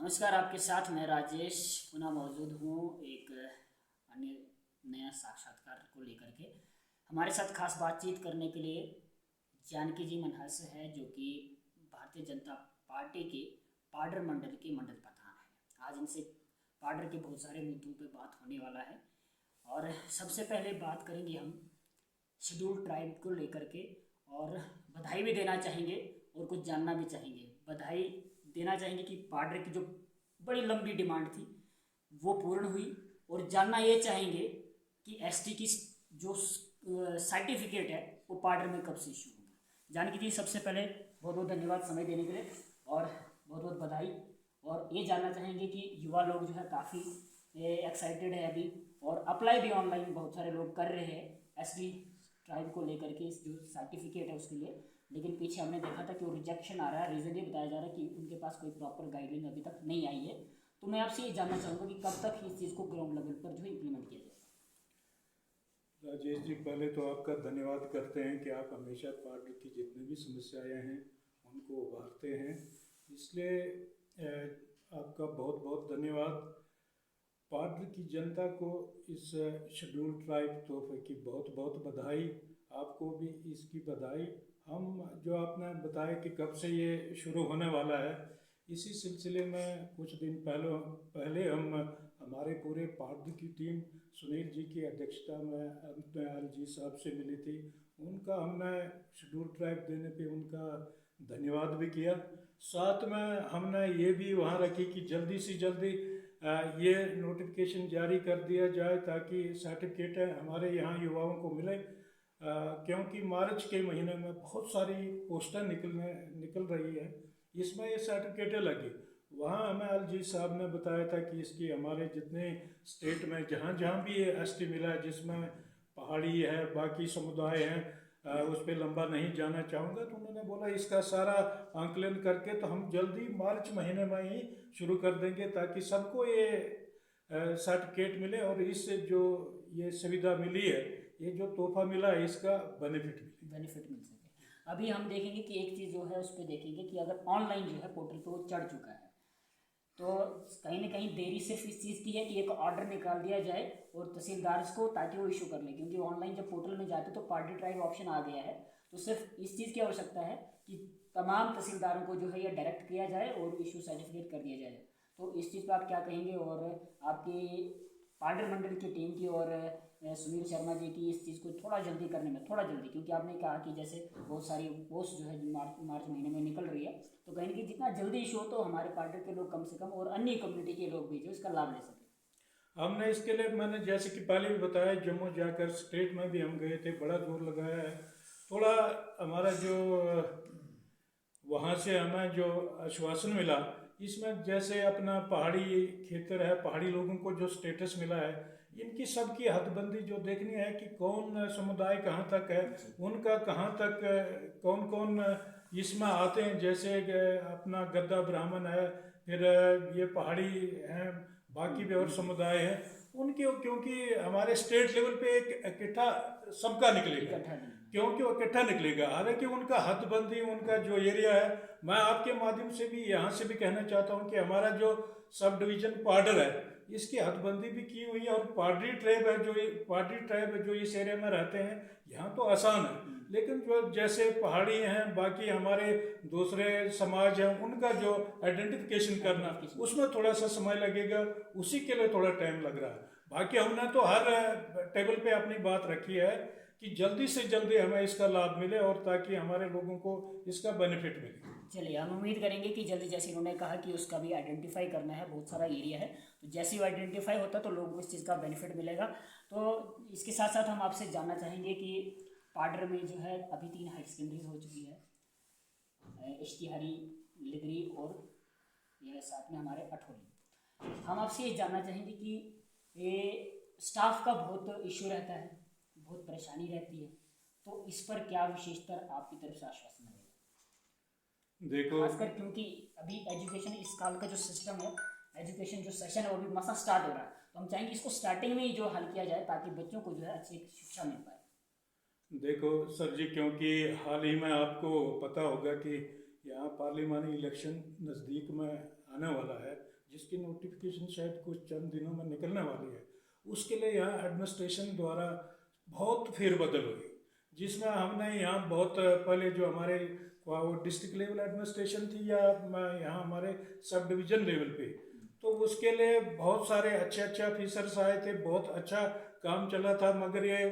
नमस्कार, आपके साथ मैं राजेश पुनः मौजूद हूँ एक अन्य नया साक्षात्कार को लेकर के। हमारे साथ खास बातचीत करने के लिए जानकी जी मनहस है, जो कि भारतीय जनता पार्टी के पाडर मंडल के मंडल प्रधान हैं। आज इनसे पाडर के बहुत सारे मुद्दों पे बात होने वाला है और सबसे पहले बात करेंगे हम शेड्यूल ट्राइब को लेकर के, और बधाई भी देना चाहेंगे और कुछ जानना भी चाहेंगे। बधाई देना चाहेंगे कि पाडर की जो बड़ी लंबी डिमांड थी वो पूर्ण हुई, और जानना ये चाहेंगे कि एसटी की जो सर्टिफिकेट है वो पाडर में कब से इशू होगा। जानकी जी, सबसे पहले बहुत बहुत धन्यवाद समय देने के लिए और बहुत बहुत बधाई। और ये जानना चाहेंगे कि युवा लोग जो है काफ़ी एक्साइटेड है अभी, और अप्लाई भी ऑनलाइन बहुत सारे लोग कर रहे हैं एसटी ट्राइब को लेकर के, इस जो सर्टिफिकेट है उसके लिए। लेकिन पीछे हमने देखा था कि वो रिजेक्शन आ रहा है। रीज़न ये बताया जा रहा है कि उनके पास कोई प्रॉपर गाइडलाइन अभी तक नहीं आई है। तो मैं आपसे ये जानना चाहूँगा कि कब तक इस चीज़ को ग्राउंड लेवल पर जो है इम्प्लीमेंट किया जाएगा। राजेश जी, पहले तो आपका धन्यवाद करते हैं कि आप हमेशा पार्टी की जितनी भी समस्याएं हैं उनको उभारते हैं, इसलिए आपका बहुत बहुत धन्यवाद। पार्टी की जनता को इस शेड्यूल ट्राइब तोहफे की बहुत बहुत बधाई। आपको भी इसकी बधाई। हम जो आपने बताया कि कब से ये शुरू होने वाला है, इसी सिलसिले में कुछ दिन पहले हम हमारे पूरे पार्टी की टीम सुनील जी की अध्यक्षता में दयाल जी साहब से मिली थी। उनका हमने शेड्यूल ट्राइब देने पे उनका धन्यवाद भी किया। साथ में हमने ये भी वहाँ रखी कि जल्दी से जल्दी ये नोटिफिकेशन जारी कर दिया जाए ताकि सर्टिफिकेट हमारे यहाँ युवाओं को मिले, क्योंकि मार्च के महीने में बहुत सारी पोस्टें निकल रही है, इसमें ये सर्टिफिकेटें लगी। वहाँ हमें अलजी साहब ने बताया था कि इसकी हमारे जितने स्टेट में जहाँ जहाँ भी ये एसटी मिला है, जिसमें पहाड़ी है बाकी समुदाय हैं, उस पर लंबा नहीं जाना चाहूँगा, तो उन्होंने बोला इसका सारा आंकलन करके तो हम जल्दी मार्च महीने में ही शुरू कर देंगे ताकि सबको ये सर्टिफिकेट मिले और इससे जो ये सुविधा मिली है, ये जो तोहफा मिला है, इसका बेनिफिट मिल सके। अभी हम देखेंगे कि एक चीज़ जो है उस पर देखेंगे कि अगर ऑनलाइन जो है पोर्टल पे वो चढ़ चुका है, तो कहीं ना कहीं देरी सिर्फ इस चीज़ की है कि एक ऑर्डर निकाल दिया जाए और तहसीलदार को, ताकि वो इशू कर ले। क्योंकि ऑनलाइन जब पोर्टल में जाते तो पार्टी ट्राइब ऑप्शन आ गया है, तो सिर्फ इस चीज़ की आवश्यकता है कि तमाम तहसीलदारों को जो है ये डायरेक्ट किया जाए और इशू सर्टिफिकेट कर दिया जाए। तो इस चीज़ पर आप क्या कहेंगे, और आपकी पार्डर मंडल की टीम की और सुनील शर्मा जी की इस चीज़ को थोड़ा जल्दी करने में, थोड़ा जल्दी, क्योंकि आपने कहा कि जैसे बहुत सारी पोस्ट जो है मार्च महीने में निकल रही है, तो कहीं ना कहीं जितना जल्दी इशू हो तो हमारे पार्टी के लोग कम से कम और अन्य कम्युनिटी के लोग भी जो इसका लाभ ले सकें। हमने इसके लिए, मैंने जैसे कि पहले भी बताया, जम्मू जाकर स्टेट में भी हम गए थे, बड़ा जोर लगाया है। थोड़ा हमारा जो वहाँ से हमें जो आश्वासन मिला, इसमें जैसे अपना पहाड़ी क्षेत्र है, पहाड़ी लोगों को जो स्टेटस मिला है, इनकी सबकी हदबंदी जो देखनी है कि कौन समुदाय कहाँ तक है, उनका कहाँ तक कौन कौन इसमें आते हैं। जैसे अपना गद्दा ब्राह्मण है, फिर ये पहाड़ी हैं, बाकी भी और समुदाय हैं उनके, क्योंकि हमारे स्टेट लेवल पे एक इकट्ठा सबका निकलेगा, क्योंकि वो इकट्ठा निकलेगा। हालांकि उनका हदबंदी, उनका जो एरिया है, मैं आपके माध्यम से भी यहाँ से भी कहना चाहता हूँ कि हमारा जो सब डिवीजन पार्डर है, इसकी हदबंदी भी की हुई है। और पार्डरी ट्राइब जो इस एरिया में रहते हैं, यहाँ तो आसान है, लेकिन जो जैसे पहाड़ी हैं, बाकी हमारे दूसरे समाज हैं, उनका जो आइडेंटिफिकेशन करना, उसमें थोड़ा सा समय लगेगा, उसी के लिए थोड़ा टाइम लग रहा है। बाकी हमने तो हर टेबल पे अपनी बात रखी है कि जल्दी से जल्दी हमें इसका लाभ मिले और ताकि हमारे लोगों को इसका बेनिफिट मिले। चलिए, हम उम्मीद करेंगे कि जल्दी, जैसे इन्होंने कहा कि उसका भी आइडेंटिफाई करना है, बहुत सारा एरिया है, तो जैसे ही आइडेंटिफाई होता है तो लोगों को इस चीज़ का बेनिफिट मिलेगा। तो इसके साथ साथ हम आपसे जानना चाहेंगे कि पाडर में जो है अभी 3 हाई सेकेंडरीज हो चुकी है, इश्तिहारी, लिगरी और ये साथ में हमारे अठोली। हम आपसे ये जानना चाहेंगे कि ये स्टाफ का बहुत इश्यू रहता है, बहुत परेशानी रहती है, तो इस पर क्या विशेषतर आपकी तरफ से आश्वासन मिलेगा? देखो, खासकर क्योंकि अभी एजुकेशन इस साल का जो सिस्टम है, एजुकेशन जो सेशन है वो भी मसा स्टार्ट हो रहा है, तो हम चाहेंगे इसको स्टार्टिंग में ही जो हल किया जाए ताकि बच्चों को जो है अच्छी शिक्षा मिल पाए। देखो सर जी, क्योंकि हाल ही में आपको पता होगा कि यहाँ पार्लिमानी इलेक्शन नज़दीक में आने वाला है, जिसकी नोटिफिकेशन शायद कुछ चंद दिनों में निकलने वाली है, उसके लिए यहाँ एडमिनिस्ट्रेशन द्वारा बहुत फेरबदल हुई, जिसमें हमने यहाँ बहुत पहले जो हमारे वो डिस्ट्रिक्ट लेवल एडमिनिस्ट्रेशन थी या यहाँ हमारे सब डिवीज़न लेवल पे, तो उसके लिए बहुत सारे अच्छे अच्छे ऑफिसर्स आए थे, बहुत अच्छा काम चला था। मगर ये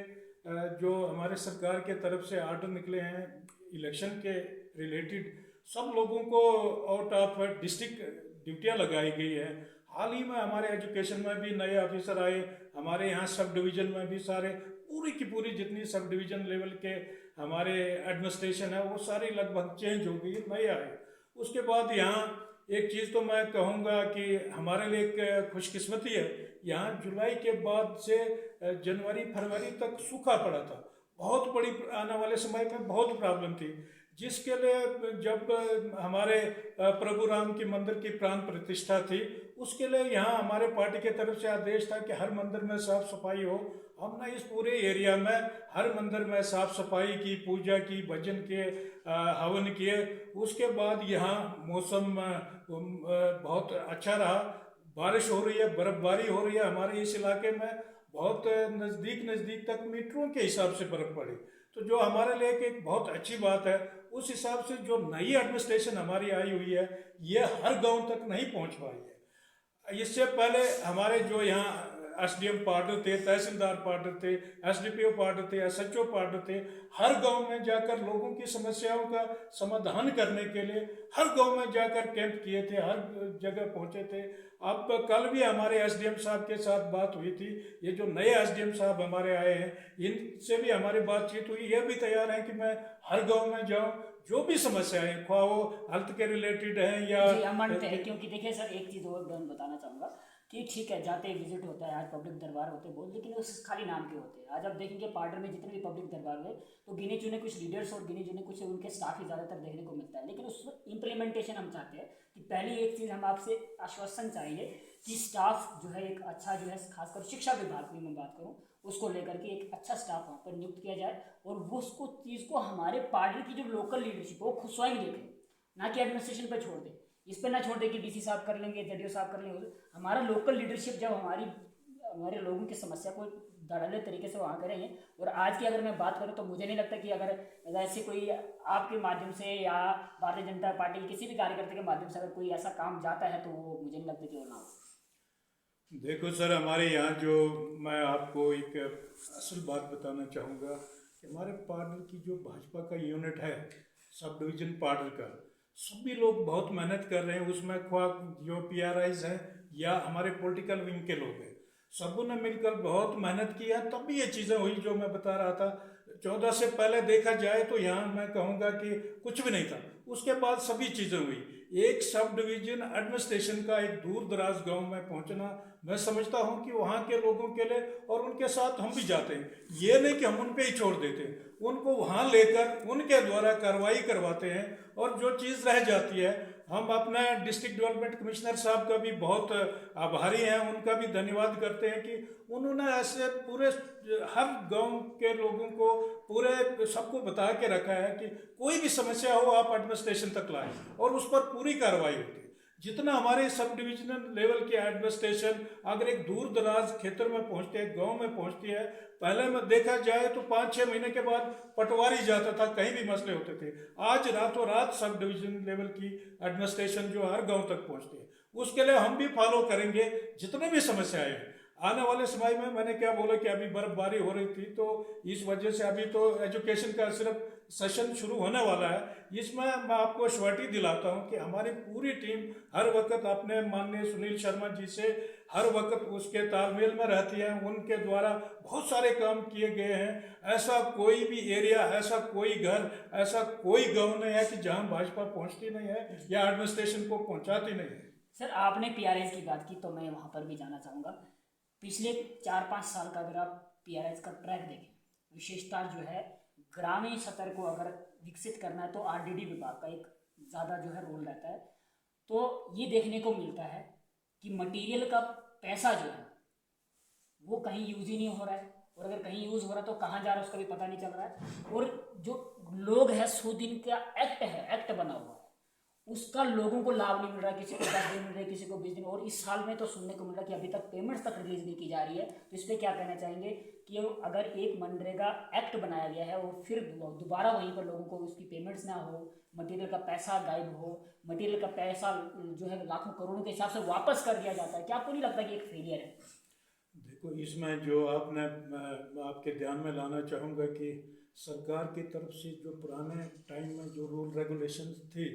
जो हमारे सरकार के तरफ से ऑर्डर निकले हैं इलेक्शन के रिलेटेड, सब लोगों को आउट ऑफ डिस्ट्रिक्ट ड्यूटियाँ लगाई गई है। हाल ही में हमारे एजुकेशन में भी नए ऑफिसर आए, हमारे यहाँ सब डिवीज़न में भी सारे पूरी की पूरी जितनी सब डिवीज़न लेवल के हमारे एडमिनिस्ट्रेशन है वो सारी लगभग चेंज हो गई, नए आए। उसके बाद यहाँ एक चीज़ तो मैं कहूँगा कि हमारे लिए एक खुशकिस्मती है, यहाँ जुलाई के बाद से जनवरी फरवरी तक सूखा पड़ा था, बहुत बड़ी आने वाले समय में बहुत प्रॉब्लम थी, जिसके लिए जब हमारे प्रभु राम की मंदिर की प्राण प्रतिष्ठा थी, उसके लिए यहाँ हमारे पार्टी के तरफ से आदेश था कि हर मंदिर में साफ सफाई हो। हमने इस पूरे एरिया में हर मंदिर में साफ सफाई की, पूजा की, भजन किए, हवन किए। उसके बाद यहाँ मौसम बहुत अच्छा रहा, बारिश हो रही है, बर्फबारी हो रही है, हमारे इस इलाके में बहुत नज़दीक तक मीटरों के हिसाब से बर्फ पड़ी, तो जो हमारे लिए एक बहुत अच्छी बात है। उस हिसाब से जो नई एडमिनिस्ट्रेशन हमारी आई हुई है ये हर गांव तक नहीं पहुंच पाई है। इससे पहले हमारे जो यहाँ एसडीएम पार्डर थे, तहसीलदार पार्डर थे, एसडीपीओ पार्डर थे, एसएचओ पार्डर थे, हर गांव में जाकर लोगों की समस्याओं का समाधान करने के लिए हर गांव में जाकर कैंप किए थे, हर जगह पहुंचे थे। अब कल भी हमारे एसडीएम साहब के साथ बात हुई थी, ये जो नए एसडीएम साहब हमारे आए हैं इनसे भी हमारी बातचीत हुई, ये भी तैयार हैं कि मैं हर गांव में जाऊं, जो भी समस्याएं ख्वाह वो हेल्थ के रिलेटेड हैं या जी हम मानते हैं। क्योंकि देखिए सर, एक चीज़ और मैं बताना चाहूँगा कि ठीक है जाते विजिट होता है, आज पब्लिक दरबार होते हैं बहुत, लेकिन उस खाली नाम के होते हैं। आज आप देखेंगे पार्डर में जितने भी पब्लिक दरबार हुए तो गिने चुने कुछ लीडर्स और गिने चुने कुछ उनके स्टाफ ही ज़्यादातर देखने को मिलता है, लेकिन उस इम्प्लीमेंटेशन हम चाहते हैं कि पहली एक चीज़ हम आपसे आश्वासन चाहिए कि स्टाफ जो है एक अच्छा जो है, खासकर शिक्षा विभाग की मैं बात करूँ उसको लेकर के एक अच्छा स्टाफ वहाँ पर नियुक्त किया जाए, और वो उसको चीज़ को हमारे पार्टी की जो लोकल लीडरशिप है वो खुद स्वयं देखें, ना कि एडमिनिस्ट्रेशन पर छोड़ दे, इस पर ना छोड़ दे कि डीसी साहब कर लेंगे, जडीओ साहब कर लेंगे। हमारा लोकल लीडरशिप जब हमारे लोगों की समस्या को धड़ल्ले तरीके से वहाँ करेंगे। और आज की अगर मैं बात करूँ तो मुझे नहीं लगता कि अगर ऐसे कोई आपके माध्यम से या भारतीय जनता पार्टी किसी भी कार्यकर्ता के माध्यम से अगर कोई ऐसा काम जाता है तो वो मुझे नहीं लगता कि वो ना हो। देखो सर, हमारे यहाँ जो मैं आपको एक असल बात बताना चाहूँगा कि हमारे पार्टी की जो भाजपा का यूनिट है सब डिवीज़न पार्टी का, सभी लोग बहुत मेहनत कर रहे हैं उसमें, ख्वाह जो पीआरआईज हैं या हमारे पॉलिटिकल विंग के लोग हैं, सबों ने मिलकर बहुत मेहनत किया, तब भी ये चीज़ें हुई जो मैं बता रहा था। 14 से पहले देखा जाए तो यहाँ मैं कहूँगा कि कुछ भी नहीं था, उसके बाद सभी चीज़ें हुई। एक सब डिवीजन एडमिनिस्ट्रेशन का एक दूर दराज गांव में पहुंचना, मैं समझता हूं कि वहां के लोगों के लिए, और उनके साथ हम भी जाते हैं, ये नहीं कि हम उन पे ही छोड़ देते हैं, उनको वहां लेकर उनके द्वारा कार्रवाई करवाते हैं, और जो चीज़ रह जाती है हम अपने डिस्ट्रिक्ट डेवलपमेंट कमिश्नर साहब का भी बहुत आभारी हैं, उनका भी धन्यवाद करते हैं कि उन्होंने ऐसे पूरे हर गांव के लोगों को पूरे सबको बता के रखा है कि कोई भी समस्या हो आप एडमिनिस्ट्रेशन तक लाएं, और उस पर पूरी कार्रवाई होती है। जितना हमारे सब डिविजनल लेवल की एडमिनिस्ट्रेशन अगर एक दूर दराज क्षेत्र में पहुंचते हैं, गांव में पहुंचती है, पहले में देखा जाए तो 5-6 महीने के बाद पटवारी जाता था, कहीं भी मसले होते थे। आज रातों रात सब डिविजन लेवल की एडमिनिस्ट्रेशन जो हर गांव तक पहुंचती है, उसके लिए हम भी फॉलो करेंगे जितने भी समस्याएं हैं। आने वाले समय में मैंने क्या बोला कि अभी बर्फबारी हो रही थी, तो इस वजह से अभी तो एजुकेशन का सिर्फ सेशन शुरू होने वाला है, इसमें मैं आपको श्योरिटी दिलाता हूं कि हमारी पूरी टीम हर वक्त अपने माननीय सुनील शर्मा जी से हर वक्त उसके तालमेल में रहती है। उनके द्वारा बहुत सारे काम किए गए हैं, ऐसा कोई भी एरिया, ऐसा कोई घर, ऐसा कोई गाँव नहीं है कि जहाँ भाजपा पहुँचती नहीं है या एडमिनिस्ट्रेशन को पहुँचाती नहीं है। सर आपने पीआरआईज की बात की तो मैं वहाँ पर भी जाना चाहूँगा। पिछले 4-5 साल का अगर आप पीआरआईज का ट्रैक देखें, विशेषता जो है ग्रामीण स्तर को अगर विकसित करना है तो आरडीडी विभाग का एक ज़्यादा जो है रोल रहता है। तो ये देखने को मिलता है कि मटेरियल का पैसा जो है वो कहीं यूज़ ही नहीं हो रहा है, और अगर कहीं यूज़ हो रहा है तो कहाँ जा रहा है उसका भी पता नहीं चल रहा है। और जो लोग हैं 100 दिन का एक्ट है, एक्ट बना हुआ है, उसका लोगों को लाभ नहीं मिल रहा, किसी को 10 दिन मिल रहे, किसी को 20 दिन, और इस साल में तो सुनने को मिल रहा कि अभी तक पेमेंट्स तक रिलीज नहीं की जा रही है। तो इस पर क्या कहना चाहेंगे कि अगर एक मनरेगा एक्ट बनाया गया है और फिर दोबारा वहीं पर लोगों को उसकी पेमेंट्स ना हो, मटेरियल का पैसा गायब हो, मटेरियल का पैसा जो है लाखों करोड़ों के हिसाब से वापस कर दिया जाता है, क्या आपको नहीं लगता कि एक फेलियर है? देखो, इसमें जो मैं आपके ध्यान में लाना चाहूँगा कि सरकार की तरफ से जो पुराने टाइम में जो रूल रेगुलेशन थे,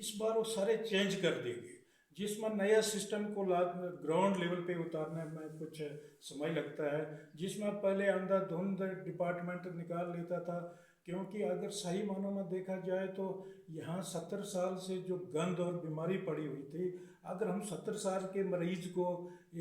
इस बार वो सारे चेंज कर दिए गए, जिसमें नया सिस्टम को ग्राउंड लेवल पे उतारने में कुछ समय लगता है, जिसमें पहले अंधाधुंध डिपार्टमेंट निकाल लेता था। क्योंकि अगर सही मानों में देखा जाए तो यहाँ 70 साल से जो गंद और बीमारी पड़ी हुई थी, अगर हम 70 साल के मरीज को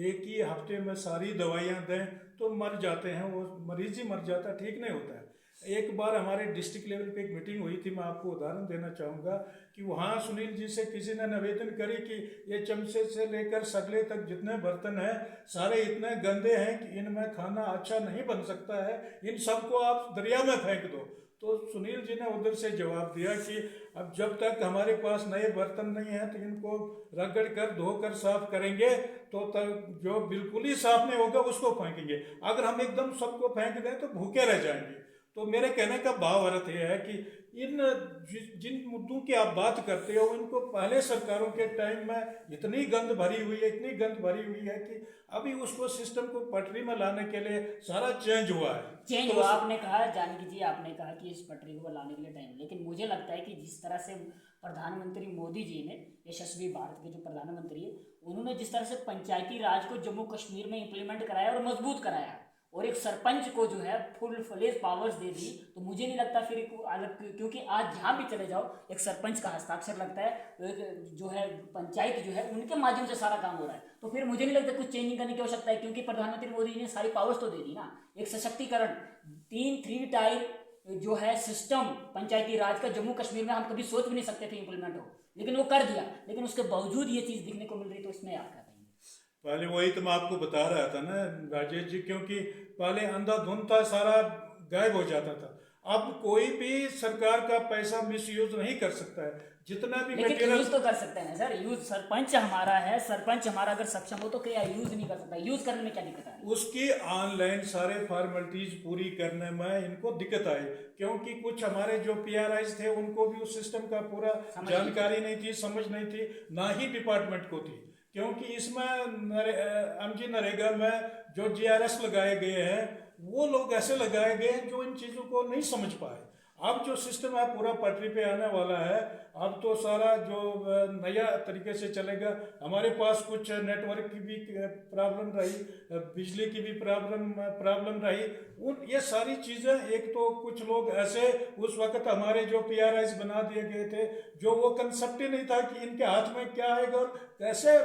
एक ही हफ्ते में सारी दवाइयाँ दें तो मर जाते हैं, वो मरीज ही मर जाता है, ठीक नहीं होता है। एक बार हमारे डिस्ट्रिक्ट लेवल पे एक मीटिंग हुई थी, मैं आपको उदाहरण देना चाहूँगा कि वहाँ सुनील जी से किसी ने निवेदन करी कि ये चमचे से लेकर सगले तक जितने बर्तन हैं सारे इतने गंदे हैं कि इनमें खाना अच्छा नहीं बन सकता है, इन सबको आप दरिया में फेंक दो। तो सुनील जी ने उधर से जवाब दिया कि अब जब तक हमारे पास नए बर्तन नहीं हैं तो इनको रगड़ कर धोकर साफ करेंगे, तो तब जो बिल्कुल ही साफ नहीं होगा उसको फेंकेंगे। अगर हम एकदम सबको फेंक दें तो भूखे रह जाएंगे। तो मेरे कहने का भाव अर्थ यह है कि जिन मुद्दों की आप बात करते हो, इनको पहले सरकारों के टाइम में इतनी गंद भरी हुई है, इतनी गंद भरी हुई है कि अभी उसको सिस्टम को पटरी में लाने के लिए सारा चेंज हुआ है। चेंज हुआ, आपने कहा जानकी जी, आपने कहा कि इस पटरी को लाने के लिए टाइम, लेकिन मुझे लगता है कि जिस तरह से प्रधानमंत्री मोदी जी ने, यशस्वी भारत के जो प्रधानमंत्री है, उन्होंने जिस तरह से पंचायती राज को जम्मू कश्मीर में इम्प्लीमेंट कराया और मजबूत कराया और एक सरपंच को जो है फुल फ्लेज पावर्स दे दी, तो मुझे नहीं लगता फिर अलग, क्योंकि आज जहाँ भी चले जाओ एक सरपंच का हस्ताक्षर लगता है, तो एक जो है पंचायत जो है उनके माध्यम से सारा काम हो रहा है। तो फिर मुझे नहीं लगता कुछ चेंजिंग करने की आवश्यकता है, क्योंकि प्रधानमंत्री मोदी जी ने सारी पावर्स तो दे दी ना। एक सशक्तिकरण 3 टायर जो है सिस्टम पंचायती राज का जम्मू कश्मीर में हम कभी सोच भी नहीं सकते थे इम्प्लीमेंट हो, लेकिन वो कर दिया। लेकिन उसके बावजूद ये चीज़ दिखने को मिल रही, तो इसमें आप क्या कहेंगे? पहले वही तो मैं आपको बता रहा था ना राजेश जी, क्योंकि पहले अंधाधुंध था, सारा गायब हो जाता था। अब कोई भी सरकार का पैसा मिसयूज नहीं कर सकता है, जितना भी लेकिन मटेरियल यूज तो कर सकते हैं सर, यूज सरपंच हमारा है, सरपंच हमारा अगर सक्षम हो तो क्या यूज नहीं कर सकता? यूज करने में क्या दिक्कत है? उसकी ऑनलाइन सारे फॉर्मेलिटीज पूरी करने में इनको दिक्कत आई, क्योंकि कुछ हमारे जो पीआरआईज थे उनको भी उस सिस्टम का पूरा जानकारी नहीं थी, समझ नहीं थी, ना ही डिपार्टमेंट को थी। क्योंकि इसमें एमजी नरेगा में जो जीआरएस लगाए गए हैं वो लोग ऐसे लगाए गए हैं जो इन चीज़ों को नहीं समझ पाए। अब जो सिस्टम है पूरा पटरी पे आने वाला है, अब तो सारा जो नया तरीके से चलेगा। हमारे पास कुछ नेटवर्क की भी प्रॉब्लम रही, बिजली की भी प्रॉब्लम रही, उन ये सारी चीज़ें, एक तो कुछ लोग ऐसे उस वक्त हमारे जो पीआरआईज बना दिए गए थे, जो वो कंसेप्ट ही नहीं था कि इनके हाथ में क्या आएगा और कैसे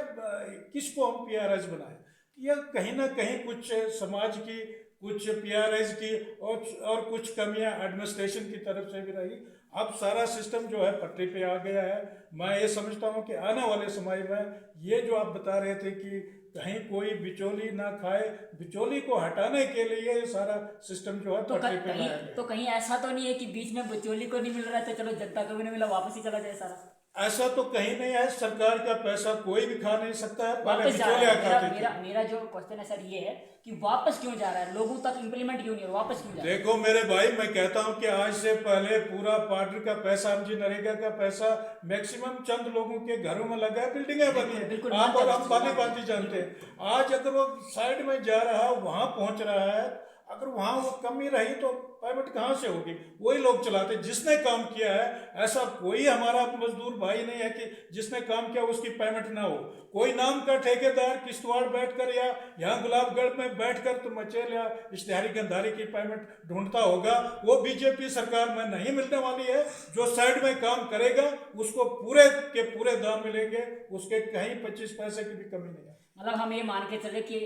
किसको हम पीआरआईज बनाए। यह कहीं ना कहीं कुछ समाज की, कुछ पीआरआईज की और कुछ कमियां एडमिनिस्ट्रेशन की तरफ से भी रही। अब सारा सिस्टम जो है पटरी पे आ गया है। मैं ये समझता हूँ कि आने वाले समय में ये जो आप बता रहे थे कि कहीं कोई बिचौली ना खाए, बिचौली को हटाने के लिए ये सारा सिस्टम जो है पटरी पे लाया गया। तो कहीं ऐसा तो नहीं है कि बीच में बिचौली को नहीं मिल रहा है तो चलो जनता को भी नहीं मिला वापस ही चला जाए सारा? ऐसा तो कहीं नहीं है, सरकार का पैसा कोई भी खा नहीं सकता है। वापस जा रहा है। मेरा जो क्वेश्चन है सर ये है कि वापस क्यों जा रहा है, लोगों तक इम्प्लीमेंट क्यों नहीं, वापस क्यों जा रहा है? देखो मेरे भाई, मैं कहता हूं कि आज से पहले पूरा पार्टी का पैसा, एमजी नरेगा का पैसा मैक्सिमम चंद लोगों के घरों में लगा है, बिल्डिंगें बनी है, आप और हम बात जानते हैं। आज अगर वो साइड में जा रहा है, वहां पहुंच रहा है, अगर वहां वो कमी रही तो पेमेंट कहाँ से होगी? वही लोग चलाते जिसने काम किया है। ऐसा कोई हमारा मजदूर भाई नहीं है कि जिसने काम किया उसकी पेमेंट ना हो। कोई नाम का ठेकेदार किश्तवाड़ बैठकर या यहाँ गुलाबगढ़ में बैठकर तो मचेल या इश्तिहारी गंधारी की पेमेंट ढूंढता होगा, वो बीजेपी सरकार में नहीं मिलने वाली है। जो साइड में काम करेगा उसको पूरे के पूरे दाम मिलेंगे, उसके कहीं 25 पैसे की भी कमी नहीं है। मतलब हम ये मान के चले कि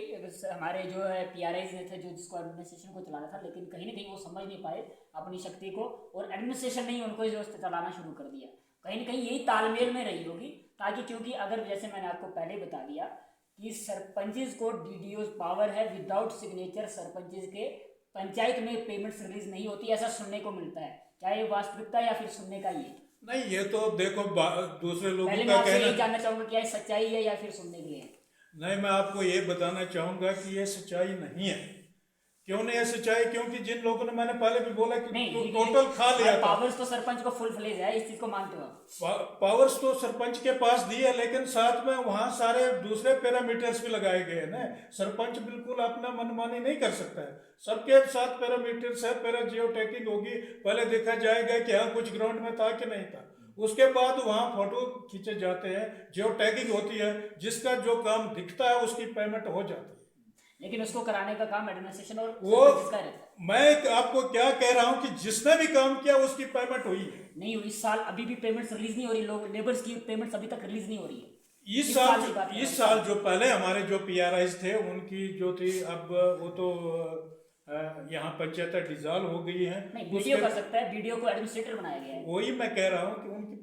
हमारे जो है पीआरआईज थे जो जिसको एडमिनिस्ट्रेशन को चलाना था, लेकिन कहीं ना कहीं वो समझ नहीं पाए अपनी शक्ति को, और एडमिनिस्ट्रेशन ने ही उनको जो चलाना शुरू कर दिया। कहीं ना कहीं यही तालमेल में रही होगी, ताकि क्योंकि अगर जैसे मैंने आपको पहले बता दिया कि सरपंचेस को डीडीओ पावर है, विदाउट सिग्नेचर सरपंचेस के पंचायत में पेमेंट्स रिलीज नहीं होती, ऐसा सुनने को मिलता है। क्या ये वास्तविकता या फिर सुनने का ही है? नहीं, ये तो देखो दूसरे लोगों पहले मैं का आपसे कहना। यही जानना चाहूंगा क्या ये सच्चाई है या फिर सुनने के लिए है? नहीं, मैं आपको ये बताना चाहूंगा कि ये सच्चाई नहीं है। क्यों नहीं है सच्चाई? क्योंकि जिन लोगों ने, मैंने पहले भी बोला कि नहीं, टोटल खा लिया था। पावर्स तो सरपंच को फुल फ्लेज है, इस चीज को मानते हो आप? पावर्स तो सरपंच के पास दिए, लेकिन साथ में वहां सारे दूसरे पैरामीटर्स भी लगाए गए हैं ना। सरपंच बिल्कुल अपना मनमानी नहीं कर सकता है। सबके साथ पैरामीटर्स है, पैरा जियो टैगिंग होगी। पहले देखा जाएगा कि हाँ कुछ ग्राउंड में था कि नहीं था। उसके बाद वहां फोटो खींचे जाते हैं, जियो टैगिंग होती है, जिसका जो काम दिखता है उसकी पेमेंट हो जाती है। लेकिन उसको कराने का काम एडमिनिस्ट्रेशन और वो सरपंच का रहता है। मैं आपको क्या कह रहा हूं कि जिसने भी काम किया उसकी पेमेंट हुई है। नहीं हुई, इस साल अभी भी पेमेंट्स रिलीज नहीं हो रही, लोग लेबर्स की पेमेंट्स अभी तक रिलीज नहीं हो रही है। इस साल की बात कर इस रहा हूं। साल जो पहले हमारे जो पीआरआईज थे उनकी जो थी, अब वो तो यहाँ पंचायत डिसॉल्व हो गई है। नहीं, वीडियो कर सकता है, वीडियो को एडमिनिस्ट्रेटर बनाया गया है। वही मैं कह रहा हूँ कि उनकी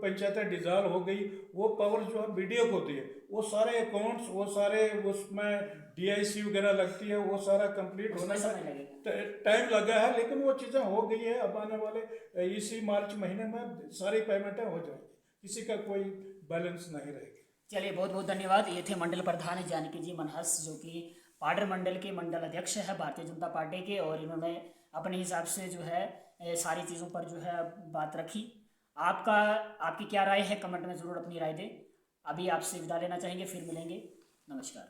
पंचायत डिसॉल्व हो गई। वो पावर जो है वीडियो को दी है, वो सारे अकाउंट्स, वो सारे उसमें डीआईसी वगैरह लगती है, वो सारा कंप्लीट उसमें होने समय लगेगा। टाइम लगा है। लेकिन वो चीज़ें हो गई है। अब आने वाले इसी मार्च महीने में सारी पेमेंटें हो जाएगी, किसी का कोई बैलेंस नहीं रहेगा। चलिए, बहुत बहुत धन्यवाद। ये थे मंडल प्रधान जानकी जी मनहस, जो कि पाडर मंडल के मंडल अध्यक्ष है भारतीय जनता पार्टी के, और इन्होंने अपने हिसाब से जो है सारी चीज़ों पर जो है बात रखी। आपकी क्या राय है, कमेंट में ज़रूर अपनी राय दें। अभी आपसे विदा लेना चाहेंगे, फिर मिलेंगे। नमस्कार।